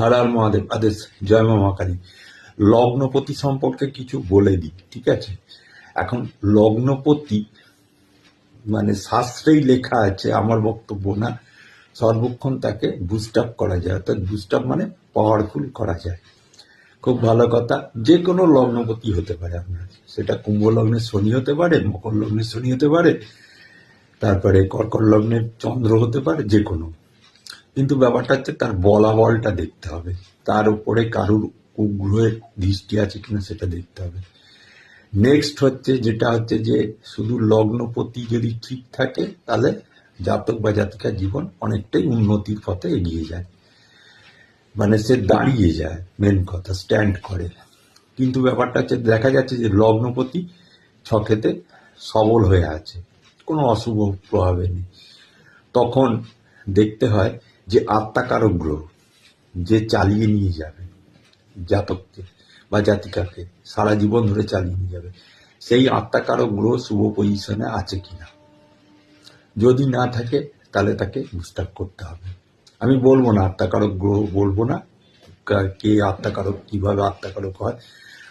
হর হর মহাদেব আদেশ, জয় মা মা কালী। লগ্নপতি সম্পর্কে কিছু বলে দিই, ঠিক আছে? এখন লগ্নপতি মানে শাস্ত্রেই লেখা আছে, আমার বক্তব্য না, সর্বক্ষণ তাকে বুস্ট আপ করা যায়, অর্থাৎ বুস্ট আপ মানে পাওয়ারফুল করা যায়। খুব ভালো কথা। যে কোনো লগ্নপতি হতে পারে আপনার, সেটা কুম্ভ লগ্নের শনি হতে পারে, মকর লগ্নের শনি হতে পারে, তারপরে কর্কট লগ্নের চন্দ্র হতে পারে, যে কোনো। কিন্তু ব্যাপারটা হচ্ছে তার বলাবলটা দেখতে হবে, তার উপরে কারুর গ্রহের দৃষ্টি আছে কিনা সেটা দেখতে হবে। নেক্সট হচ্ছে যেটা হচ্ছে যে শুধু লগ্নপতি যদি ঠিক থাকে তাহলে জাতক বা জাতিকার জীবন অনেকটাই উন্নতির পথে এগিয়ে যায়, মানে সে দাঁড়িয়ে যায়, মেন কথা স্ট্যান্ড করে। কিন্তু ব্যাপারটা হচ্ছে দেখা যাচ্ছে যে লগ্নপতি ছকেতে সবল হয়ে আছে, কোনো অশুভ প্রভাবে নেই, তখন দেখতে হয় যে আত্মাকারক গ্রহ যে চালিয়ে নিয়ে যাবে জাতককে বা জাতিকাকে, সারা জীবন ধরে চালিয়ে নিয়ে যাবে, সেই আত্মাকারক গ্রহ শুভ পজিশনে আছে কিনা। যদি না থাকে তাহলে তাকে বুস্ট আপ করতে হবে। আমি বলবো না আত্মাকারক গ্রহ, বলবো না কে আত্মাকারক, কিভাবে আত্মাকারক হয়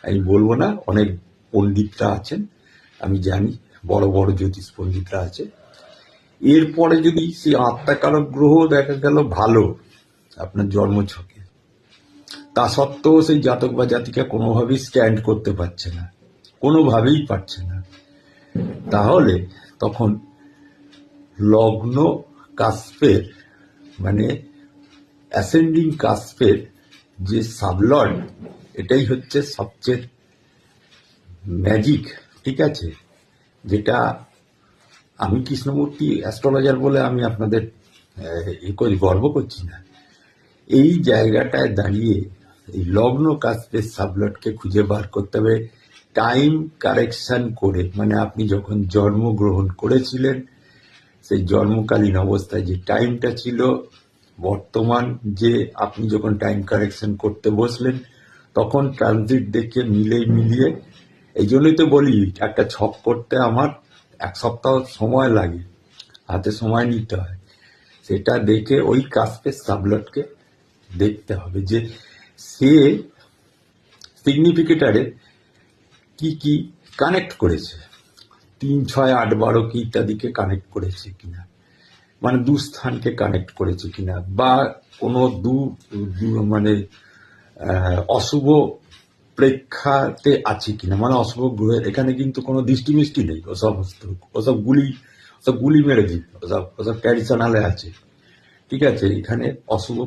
আমি বলবো না। অনেক পণ্ডিতরা আছেন, আমি জানি, বড় বড় জ্যোতিষ পণ্ডিতরা আছে। এরপরে যদি সেই আত্মাকারক গ্রহ দেখা গেল ভালো আপনার জন্মছকে, তা সত্ত্বেও সেই জাতক বা জাতিকা কোনোভাবেই স্ট্যান্ড করতে পারছে না, কোনোভাবেই পারছে না, তাহলে তখন লগ্ন কাস্পের মানে অ্যাসেন্ডিং কাস্পের যে সাবলর্ড, এটাই হচ্ছে সবচেয়ে ম্যাজিক, ঠিক আছে? যেটা আমি কৃষ্ণমূর্তি অ্যাস্ট্রোলজার বলে আমি আপনাদের গর্ব করছি না। এই জায়গাটায় দাঁড়িয়ে এই লগ্ন কাস্পের সাবলটকে খুঁজে বার করতে হবে টাইম কারেকশন করে, মানে আপনি যখন জন্মগ্রহণ করেছিলেন সেই জন্মকালীন অবস্থায় যে টাইমটা ছিল, বর্তমান যে আপনি যখন টাইম কারেকশন করতে বসলেন তখন ট্রানজিট দেখে মিলিয়ে, এই জন্যই তো বলি একটা ছক করতে আমার 1 সপ্তাহ সময় লাগে, হাতে সময় নিতে হয়। সেটা দেখে ওই কাস্পের সাবলটকে দেখতে হবে যে সে সিগনিফিকেটারে কি কি কানেক্ট করেছে, 3, 6, 8, 12 কি ইত্যাদিকে কানেক্ট করেছে কিনা, মানে দুস্থানকে কানেক্ট করেছে কিনা, বা কোনো মানে অশুভ প্রেক্ষাতে আছে কিনা, মানে অশুভ গ্রহের এখানে কিন্তু কোনো দৃষ্টি মিষ্টি নেই, ওসব গুলি মেরে দিন, ওসব ট্র্যাডিশনালে আছে, ঠিক আছে? এখানে অশুভ